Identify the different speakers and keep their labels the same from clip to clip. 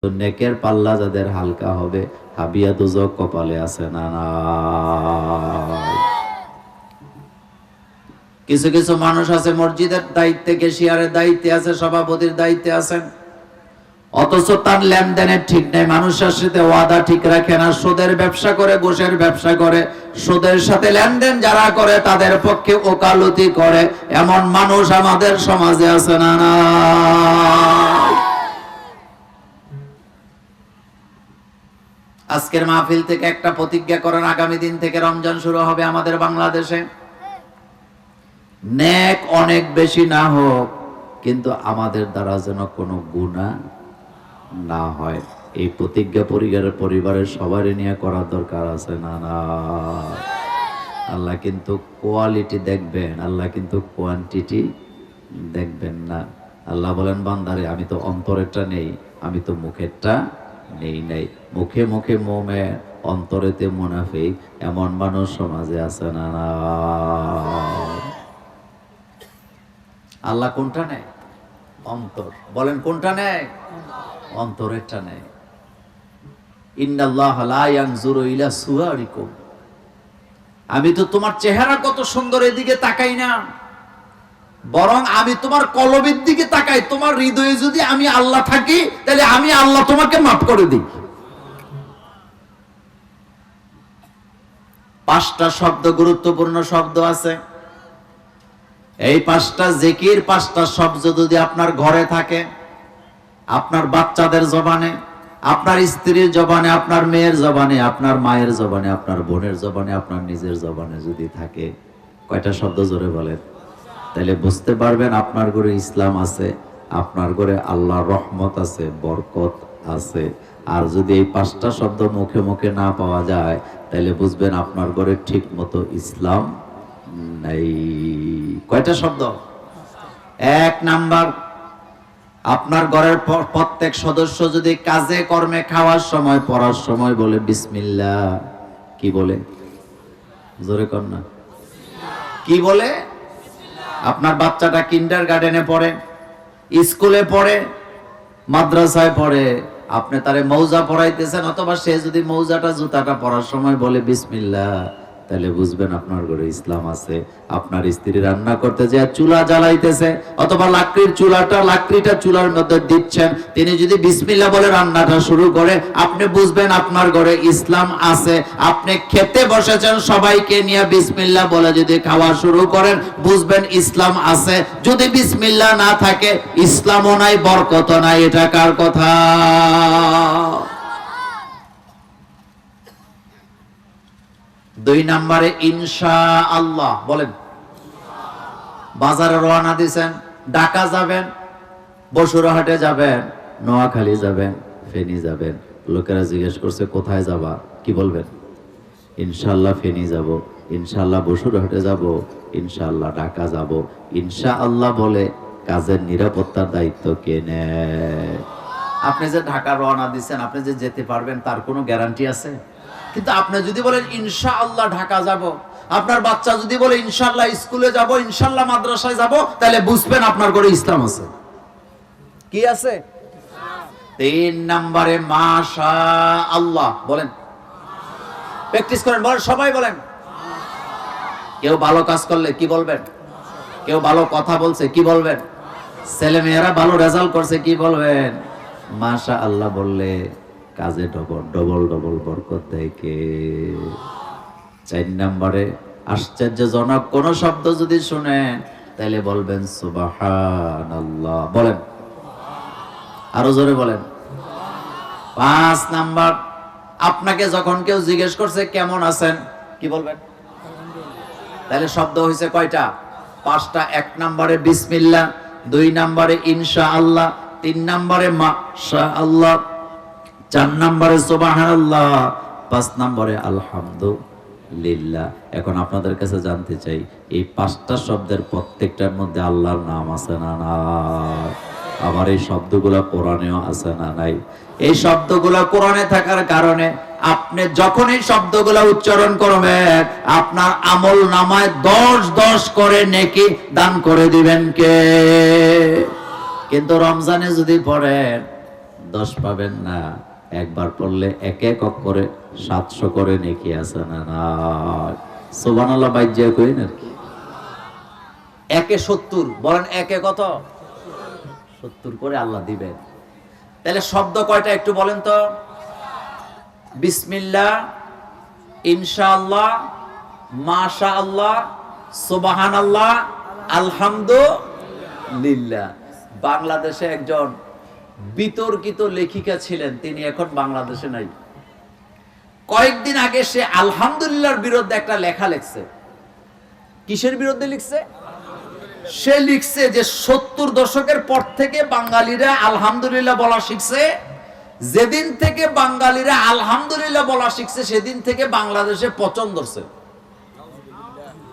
Speaker 1: তো নেকের পাল্লা যাদের হালকা হবে, হাবিয়া দুজক কপালে আছে না না। কিছু কিছু মানুষ আছে মসজিদের দায়িত্বে, কেশিয়ারের দায়িত্বে আছে, সভাপতির দায়িত্বে আছেন, অথচ তার লেনদেনের ঠিক নেই, মানুষের সাথে ওয়াদা ঠিক রাখে না, সুদের ব্যবসা করে, ঘুষের ব্যবসা করে, সুদের সাথে লেনদেন যারা করে তাদের পক্ষে ওকালতি করে, এমন মানুষ আমাদের সমাজে আছে না না। আজকের মাহফিল থেকে একটা প্রতিজ্ঞা করেন, আগামী দিন থেকে রমজান শুরু হবে আমাদের বাংলাদেশে, নেক অনেক বেশি না হোক, কিন্তু আমাদের দ্বারা যেন কোনো গুনাহ না হয়। এই প্রতিজ্ঞা পরিবারের সবারই নিয়ে করার দরকার আছে না না। আল্লাহ কিন্তু কোয়ালিটি দেখবেন, আল্লাহ কিন্তু কোয়ান্টিটি দেখবেন না। আল্লাহ বলেন, বান্দারে আমি তো অন্তরেরটা নেই, আমি তো মুখেরটা নেই নাই। মুখে মুখে মোমেন, অন্তরেতে মুনাফিক, এমন মানুষ সমাজে আছে না না। আল্লাহ কোনটা নেয়? অন্তর। বলেন কোনটা নেয়? অন্তরেরটা নেয়। ইন্নাল্লাহ লা ইয়ানজুরু ইলা সুওয়ারিকুম, আমি তো তোমার চেহারা কত সুন্দর এদিকে তাকাই না, বরং আমি তোমার কলবের দিকে তাকাই। তোমার হৃদয়ে যদি আমি আল্লাহ থাকি, তাহলে আমি আল্লাহ তোমাকে মাফ করে দিই। 5টা শব্দ, গুরুত্বপূর্ণ শব্দ আছে। এই 5টা জিকির, 5টা শব্দ যদি আপনার ঘরে থাকে, আপনার বাচ্চাদের জবানে, আপনার স্ত্রীর জবানে, আপনার মেয়ের জবানে, আপনার মায়ের জবানে, আপনার বোনের জবানে, আপনার নিজের জবানে যদি থাকে, কয়টা শব্দ জোরে বলেন? তাহলে বুঝতে পারবেন আপনার ঘরে ইসলাম আছে, আপনার ঘরে আল্লাহর রহমত আছে, বরকত আছে। আর যদি এই 5টা শব্দ মুখে মুখে না পাওয়া যায়, তাহলে বুঝবেন আপনার ঘরে ঠিক মতো ইসলাম নাই। কয়টা শব্দ? 1 নাম্বার, আপনার ঘরের প্রত্যেক সদস্য যদি কাজে কর্মে, খাওয়ার সময়, পড়ার সময় বলে বিসমিল্লাহ। কি বলে? জোরে কর না। কি বলে? আপনার বাচ্চাটা কিন্ডারগার্টেনে পড়ে, স্কুলে পড়ে, মাদ্রাসায় পড়ে, আপনি তারে মৌজা পড়াইতেছেন, অথবা সে যদি মৌজাটা, জুতাটা পরার সময় বলে বিসমিল্লাহ, তাহলে বুঝবেন আপনার ঘরে ইসলাম আছে। আপনার স্ত্রী রান্না করতে যায় চুলা জ্বালাইতেছে, অথবা লাকড়িটা চুলার মধ্যে দিচ্ছেন, তিনি যদি বিসমিল্লাহ বলে রান্নাটা শুরু করে, আপনি বুঝবেন আপনার ঘরে ইসলাম আছে। আপনি খেতে বসেছেন, সবাইকে নিয়ে বিসমিল্লাহ বলে যদি খাওয়া শুরু করেন, বুঝবেন ইসলাম আছে। যদি বিসমিল্লাহ না থাকে, ইসলামও নাই, বরকত নাই। এটা কার কথা? দুই নম্বরে ইনশাআল্লাহ। বলেন, বাজারে রওনা দিয়েছেন, ঢাকা যাবেন, বসুরহাটে যাবেন, নোয়াখালী যাবেন, ফেনী যাবেন, লোকেরা জিজ্ঞেস করছে কোথায় যাবা, কি বলবেন? ইনশাআল্লাহ ফেনী যাব, ইনশাআল্লাহ বসুরহাটে যাব, ইনশাআল্লাহ ঢাকা যাব। ইনশাআল্লাহ বলে কাজের নিরাপত্তার দায়িত্ব কে নেয়? আপনি যে ঢাকা রওনা দিয়েছেন, আপনি যে যেতে পারবেন তার কোনো গ্যারান্টি আছে? কিন্তু আপনি যদি বলেন ইনশাআল্লাহ ঢাকা যাব, আপনার বাচ্চা যদি বলে ইনশাআল্লাহ স্কুলে যাব, ইনশাআল্লাহ মাদ্রাসায় যাব, তাহলে বুঝবেন আপনার ঘরে ইসলাম আছে। কি আছে? 3 নম্বরে মাশাআল্লাহ। বলেন, প্র্যাকটিস করেন, বলেন, সবাই বলেন। কেউ ভালো কাজ করলে কি বলবেন? কেউ ভালো কথা বলছে কি বলবেন? ছেলে মেয়েরা ভালো রেজাল্ট করছে কি বলবেন? মাশাআল্লাহ বললে কাজে ডবল বরকত দেয় কে? 4 নম্বরে আশ্চর্যজনক কোন শব্দ যদি শুনেন, তাহলে বলবেন সুবহানাল্লাহ। বলেন, আরো জোরে বলেন। 5 নাম্বার, আপনাকে যখন কেউ জিজ্ঞেস করছে কেমন আছেন, কি বলবেন? তাহলে শব্দ হয়েছে কয়টা? 5টা। 1 নম্বরে বিসমিল্লাহ, 2 নম্বরে ইনশাআল্লাহ, 3 নম্বরে মাশাআল্লাহ, 4 নম্বরে সুবহানাল্লাহ, 5 নম্বরে আলহামদুলিল্লাহ। এখন আপনাদের কাছে জানতে চাই, এই 5টা শব্দের প্রত্যেকটার মধ্যে আল্লাহর নাম আছে না নাই? আবার এই শব্দগুলো কোরআনেও আছে না নাই? এই শব্দগুলো কোরআনে থাকার কারণে আপনি যখন এই শব্দগুলো উচ্চারণ করবেন, আপনার আমল নামায় 10 করে নেকি দান করে দিবেন কে? কিন্তু রমজানে যদি পড়েন, 10 পাবেন না, একবার পড়লে এক এক করে 700 করে নেকি আছে না না? সুবহানাল্লাহ বাইজা কই না একে 70 বলেন, একে কত? 70 করে আল্লাহ দিবেন। তাহলে শব্দ কয়টা একটু বলেন তো? বিসমিল্লাহ, ইনশাআল্লাহ, মাশাআল্লাহ, সুবহানাল্লাহ, আলহামদুলিল্লাহ। বাংলাদেশে একজন বিতর্কিত লেখিকা ছিলেন, তিনি এখন বাংলাদেশে নাই। কয়েকদিন আগে সে আলহামদুলিল্লাহর বিরুদ্ধে একটা লেখা লিখছে। কিসের বিরুদ্ধে লিখছে? সে লিখছে যে 70 দশকের পর থেকে বাঙালিরা আলহামদুলিল্লাহ বলা শিখছে। যেদিন থেকে বাঙালিরা আলহামদুলিল্লাহ বলা শিখছে সেদিন থেকে বাংলাদেশে পচন ধরছে।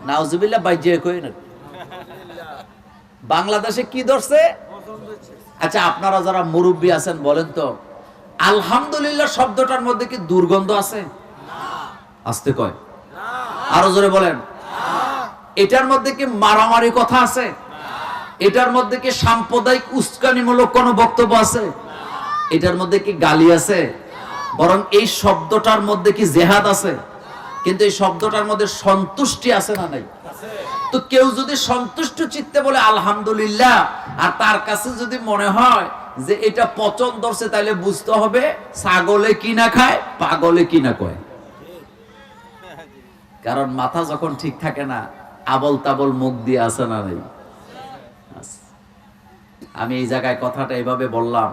Speaker 1: নাউজুবিল্লাহ বাইজে কই না? বাংলাদেশে কি ধরছে? আচ্ছা, আপনারা যারা মুরব্বী আছেন বলেন তো, আলহামদুলিল্লাহ শব্দটার মধ্যে কি দুর্গন্ধ আছে? আসতে কয়, আরো জোরে বলেন। এটার মধ্যে কি মারামারি কথা আছে? এটার মধ্যে কি সাম্প্রদায়িক উস্কানিমূলক কোনো বক্তব্য আছে? এটার মধ্যে কি গালি আছে? বরং এই শব্দটার মধ্যে কি জেহাদ আছে? কিন্তু এই শব্দটার মধ্যে সন্তুষ্টি আছে না নাই? তো কেউ যদি সন্তুষ্ট চিত্তে বলে আলহামদুলিল্লাহ, আর তার কাছে যদি মনে হয় যে এটা পচন ধরছে, তাহলে বুঝতে হবে ছাগলে কি না খায়, পাগলে কি না কয়। কারণ মাথা যখন ঠিক থাকে না, আবল তাবল মুখ দিয়ে আসে না নাই? আমি এই জায়গায় কথাটা এইভাবে বললাম,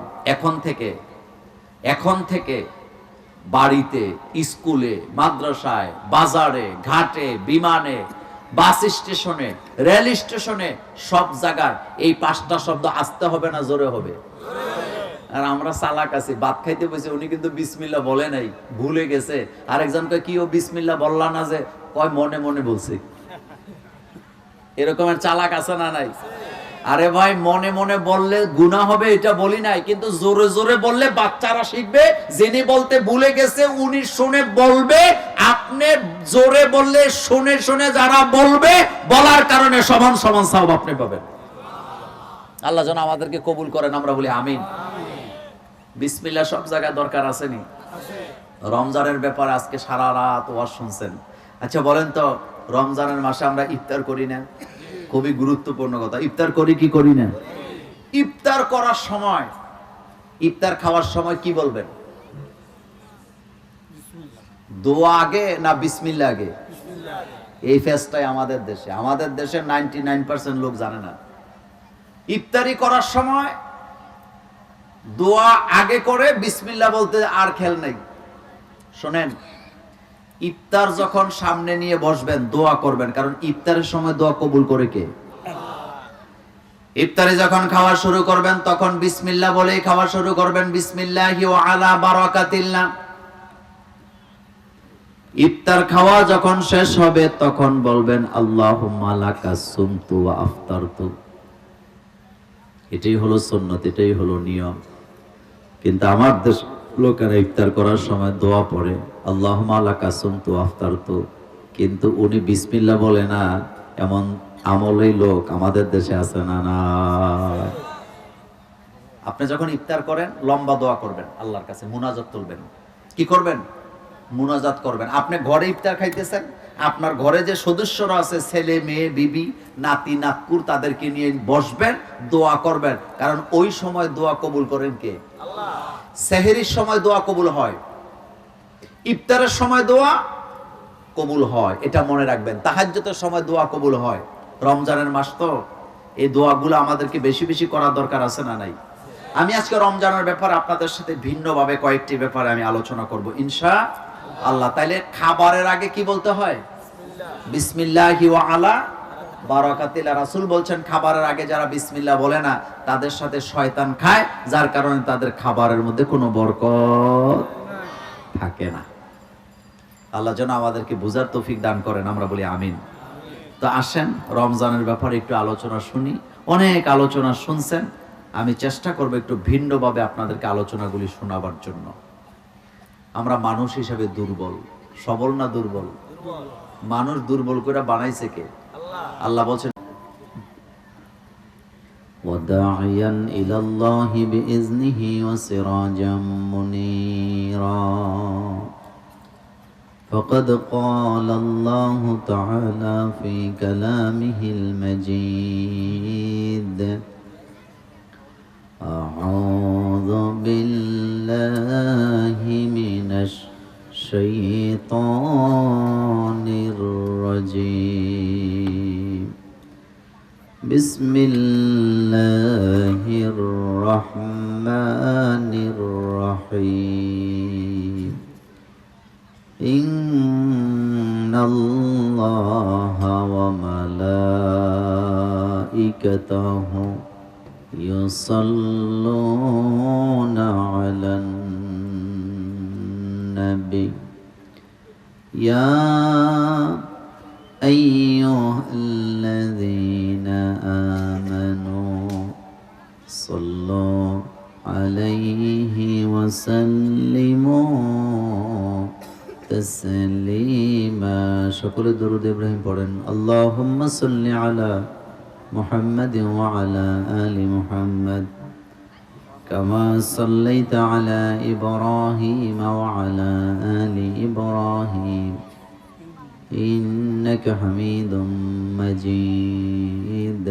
Speaker 1: এখন থেকে বাড়িতে, স্কুলে, মাদ্রাসায়, বাজারে, ঘাটে, বিমানে, বাস স্টেশনে, রেল স্টেশনে, সব জায়গায় এই 5টা শব্দ আসতে হবে না জোরে হবে? আর আমরা চালাক আছি, ভাত খাইতে বসে উনি কিন্তু বিসমিল্লাহ বলে নাই, ভুলে গেছে। আরেকজন কয় কি ও বিসমিল্লাহ বললা না যে? কয় মনে মনে বলছি। এরকমের চালাক আছে না নাই? আরে ভাই, মনে মনে বললে গুনাহ হবে এটা বলি নাই, কিন্তু জোরে জোরে বললে বাচ্চারা শিখবে। যিনি বলতে ভুলে গেছে উনি শুনে বলবে। আপনি জোরে বললে শুনে শুনে যারা বলবে, বলার কারণে সমান সমান সওয়াব আপনি পাবেন। আল্লাহ যেন আমাদেরকে কবুল করেন, আমরা বলি আমিন। বিসমিল্লাহ সব জায়গায় দরকার আসেনি? রমজানের ব্যাপারে আজকে সারা রাত ওয়াজ শুনছেন। আচ্ছা বলেন তো, রমজানের মাসে আমরা ইফতার করি না? খুবই গুরুত্বপূর্ণ কথা। ইফতার করি কি করি না? ইফতার করার সময়, ইফতার খাওয়ার সময় কি বলবেন? দোয়া আগে না বিসমিল্লাহ আগে? এই ফেসটাই আমাদের দেশে 99% লোক জানে না। ইফতারি করার সময় দোয়া আগে করে, বিসমিল্লাহ বলতে আর খেয়াল নেই। শোনেন, ইফতার যখন সামনে নিয়ে বসবেন দোয়া করবেন, কারণ ইফতারের সময় দোয়া কবুল করে কে? ইফতারে যখন খাওয়া শুরু করবেন তখন বিসমিল্লাহ বলেই খাওয়া শুরু করবেন। বিসমিল্লাহি ওয়া আলা বারাকাতিল্লাহ। ইফতার খাওয়া যখন শেষ হবে তখন বলবেন আল্লাহুম্মা লাকা সুমতু ওয়া আফতারতু। এটাই হলো সুন্নাত, এটাই হলো নিয়ম। কিন্তু আমার দেশ লোকেরা ইফতার করার সময় দোয়া পড়ে আল্লাহুম্মা লাকা সুমতু ওয়া আফতারতু, কিন্তু উনি বিসমিল্লাহ বলে না। এমন আমলি লোক আমাদের দেশে আছে না? না। আপনি যখন ইফতার করেন লম্বা দোয়া করবেন, আল্লাহর কাছে মুনাজাত তুলবেন। কি করবেন? মুনাজাত করবেন। আপনি ঘরে ইফতার খাইতেছেন, আপনার ঘরে যে সদস্যরা আছে, ছেলে মেয়ে, বিবি, নাতি নাতকুর, তাদেরকে নিয়ে বসবেন, দোয়া করবেন। কারণ ওই সময় দোয়া কবুল করেন কে? আল্লাহ। সেহরির সময় দোয়া কবুল হয়, ইফতারের সময় দোয়া কবুল হয়, এটা মনে রাখবেন। তাহাজ্জুদের সময় দোয়া কবুল হয়। রমজানের মাস তো, এই দোয়াগুলো আমাদেরকে বেশি বেশি করার দরকার আছে না নাই? আমি আজকে রমজানের ব্যাপারে আপনাদের সাথে ভিন্নভাবে কয়েকটি ব্যাপারে আমি আলোচনা করব ইনশাআল্লাহ। তাইলে খাবারের আগে কি বলতে হয়? বিসমিল্লাহি ওয়া আলা বারাকাতিল্লাহ। রাসূল বলছেন খাবারের আগে যারা বিসমিল্লাহ বলে না তাদের সাথে শয়তান খায়, যার কারণে তাদের খাবারের মধ্যে কোনো বরকত থাকে না। আল্লাহ যেন আমাদেরকে বুঝার তৌফিক দান করেন, আমরা বলি আমিন। তো আসেন রমজানের ব্যাপারে একটু আলোচনা শুনি। অনেক আলোচনা শুনছেন, আমি চেষ্টা করব একটু ভিন্নভাবে আপনাদেরকে আলোচনাগুলি শোনাবার জন্য। আমরা মানুষ হিসেবে দুর্বল, সবল না দুর্বল? মানুষ দুর্বল করে বানাইছে কে? আল্লাহ বলছেন وداعيا إلى الله بإذنه وسراجا منيرا فقد قال الله تعالى في كلامه المجيد أعوذ بالله من الشيطان الرجيم بسم الله الرحمن الرحيم إن الله وملائكته يصلون على النبي يا أيها الذين آمنوا صلوا عليه وسلموا تسليما شكر درود إبراهيم পড়েন اللهم صل على محمد وعلى آل محمد كما صليت على إبراهيم وعلى آل إبراهيم إنك حميد مجيد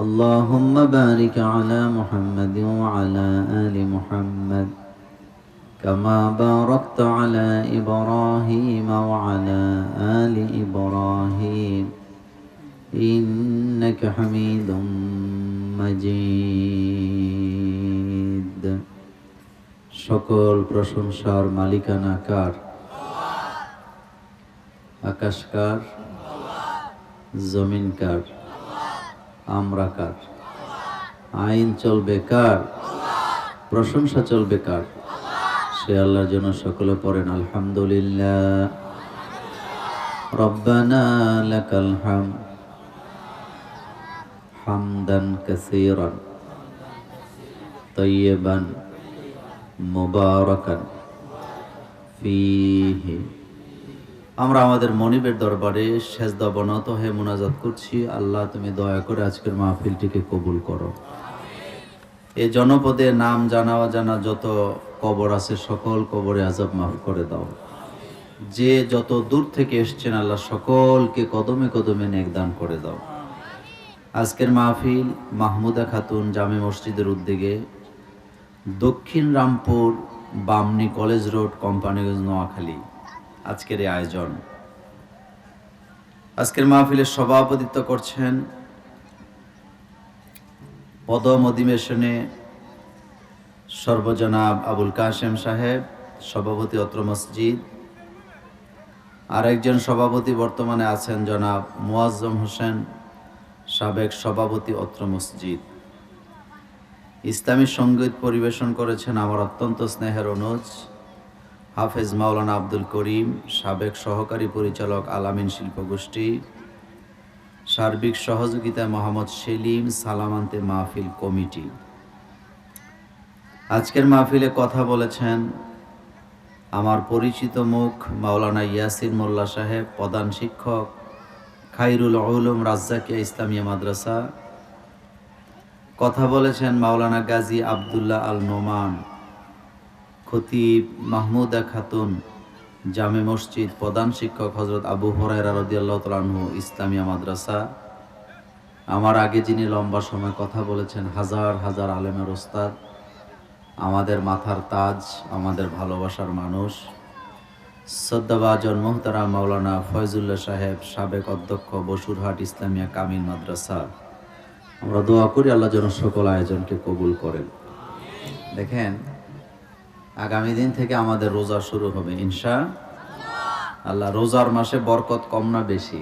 Speaker 1: اللهم بارك على محمد وعلى آل محمد كما باركت على إبراهيم وعلى آل إبراهيم إنك حميد مجيد সকল প্রশংসার মালিকানা কার? আকাশ কার? জমিন কার? আমরা কার? আইন চলবে কার? প্রশংসা চলবে কার? সে আল্লাহর জন্য সকলে পড়েন আলহামদুলিল্লাহ রব্বানা লাকাল হামদ হামদান কাসীরান তাইয়িবান মুবারাকান ফীহি। আমরা আমাদের মনিবের দরবারে সেজদা বনত হয়ে মুনাজাত করছি, আল্লাহ তুমি দয়া করে আজকের মাহফিলটিকে কবুল করো। এই জনপদে নাম জানা অজানা যত কবর আছে সকল কবরে আযাব মাফ করে দাও। যে যত দূর থেকে এসছেন আল্লাহ সকলকে কদমে কদমে নেক দান করে দাও। আজকের মাহফিল মাহমুদা খাতুন জামে মসজিদের উদ্যোগে দক্ষিণ রামপুর বামনি কলেজ রোড কোম্পানিগঞ্জ নোয়াখালী আজকের এই আয়োজন। আজকের মাহফিলের সভাপতিত্ব করছেন পদম অধিবেশনে সর্বজনাব আবুল কাশেম সাহেব, সভাপতি অত্র মসজিদ। আর একজন সভাপতি বর্তমানে আছেন জনাব মুয়াজ্জম হোসেন, সাবেক সভাপতি অত্র মসজিদ। ইসলামী সঙ্গীত পরিবেশন করেছেন আমার অত্যন্ত স্নেহের অনুজ হাফেজ মাওলানা আব্দুল করিম, সাবেক সহকারী পরিচালক আলামিন শিল্পগোষ্ঠী। সার্বিক সহযোগিতায় মোহাম্মদ সেলিম, সালামান্তে মাহফিল কমিটি। আজকের মাহফিলে কথা বলেছেন আমার পরিচিত মুখ মাওলানা ইয়াসির মোল্লা সাহেব, প্রধান শিক্ষক খায়রুল উলুম রাজ্জাকিয়া ইসলামিয়া মাদ্রাসা। কথা বলেছেন মাওলানা গাজী আব্দুল্লাহ আল নোমান, খতিব মাহমুদা খাতুন জামে মসজিদ, প্রধান শিক্ষক হযরত আবু হুরায়রা রাদিয়াল্লাহু তাআলা আনহু ইসলামিয়া মাদ্রাসা। আমার আগে যিনি লম্বা সময় কথা বলেছেন হাজার হাজার আলেমের ওস্তাদ, আমাদের মাথার তাজ, আমাদের ভালোবাসার মানুষ, শ্রদ্ধাভাজন মুহতারাম মাওলানা ফয়জুল্লাহ সাহেব, সাবেক অধ্যক্ষ বসুরহাট ইসলামিয়া কামিল মাদ্রাসা। আমরা দোয়া করি আল্লাহ যেন সকল আয়োজনকে কবুল করেন। দেখেন, আগামী দিন থেকে আমাদের রোজা শুরু হবে ইনশাআল্লাহ। রোজার মাসে বরকত কম না বেশি?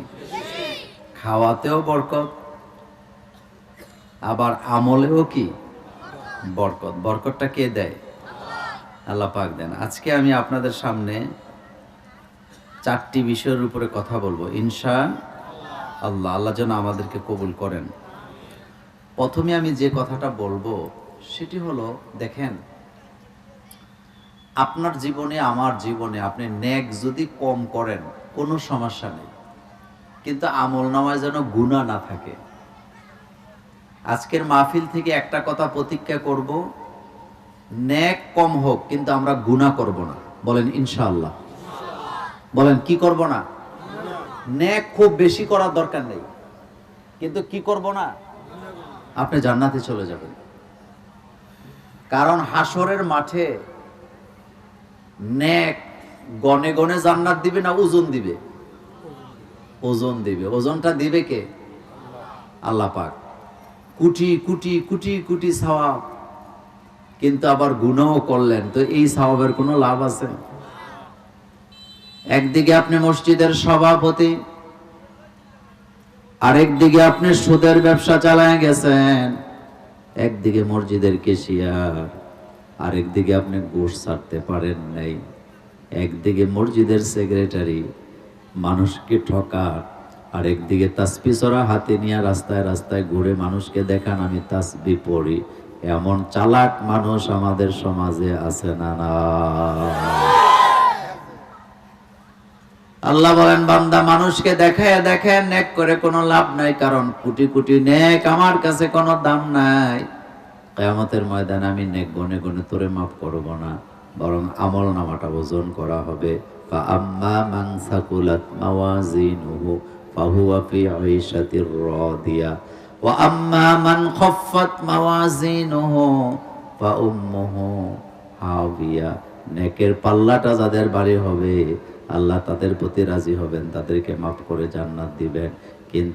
Speaker 1: খাওয়াতেও বরকত, আবার আমলেও কি বরকত। বরকতটা কে দেয়? আল্লাহ পাক দেন। আজকে আমি আপনাদের সামনে 4টি বিষয়ের উপরে কথা বলবো ইনশাআল্লাহ। আল্লাহ যেন আমাদেরকে কবুল করেন। প্রথমে আমি যে কথাটা বলবো সেটি হলো, দেখেন, আপনার জীবনে আমার জীবনে আপনি নেক যদি কম করেন কোনো সমস্যা নেই, কিন্তু আমল নামায় যেন গুনাহ না থাকে। আজকের মাহফিল থেকে একটা কথা প্রতিজ্ঞা করব, নেক কম হোক কিন্তু আমরা গুনাহ করব না। বলেন ইনশাআল্লাহ। বলেন কি করব না? নেক খুব বেশি করার দরকার নেই, কিন্তু কি করব না? আপনি জান্নাতে চলে যাবেন। কারণ হাসরের মাঠে নেক গনে গনে জান্নাত দিবে না ওজন দিবে? ওজন দিবে। ওজনটা দিবে কে? আল্লাহ পাক। কোটি কোটি কোটি কোটি সওয়াব, কিন্তু আবার গুনাহ করলেন, তো এই সওয়াবের কোনো লাভ আছে? একদিকে আপনি মসজিদের সভাপতি, আরেকদিকে আপনি সুদের ব্যবসা চালায় গেছেন, একদিকে মসজিদের কেশিয়ার, আরেকদিকে আপনি ঘুষ ছাড়তে পারেন নাই, একদিকে মসজিদের সেক্রেটারি মানুষকে ঠকান, আরেকদিকে তাসবিহ ছড়া হাতে নিয়ে রাস্তায় রাস্তায় ঘুরে মানুষকে দেখান আমি তাসবিহ পড়ি। এমন চালাক মানুষ আমাদের সমাজে আছে না? না। আল্লাহ বলেন, বান্দা মানুষকে দেখায় দেখায় নেক করে কোনো লাভ নাই, কারণ কোটি কোটি নেক আমার কাছে কোনো দাম নাই। কিয়ামতের ময়দানে আমি নেক গনে গনে তোরে মাফ করব না, বরং আমল নামাটা ওজন করা হবে। ফা আম্মা মান সাকুলাত মাওয়াজিনুহু ফাহুয়া ফি আইশাতির রাদিয়া ওয়া আম্মা মান খাফফাত মাওয়াজিনুহু ফা উম্মুহু হাবিয়া। নেকের পাল্লাটা যাদের ভারী হবে আল্লাহ তাদের প্রতি রাজি হবেন, তাদেরকে মাফ করে জান্নাত দিবেন। কিন্তু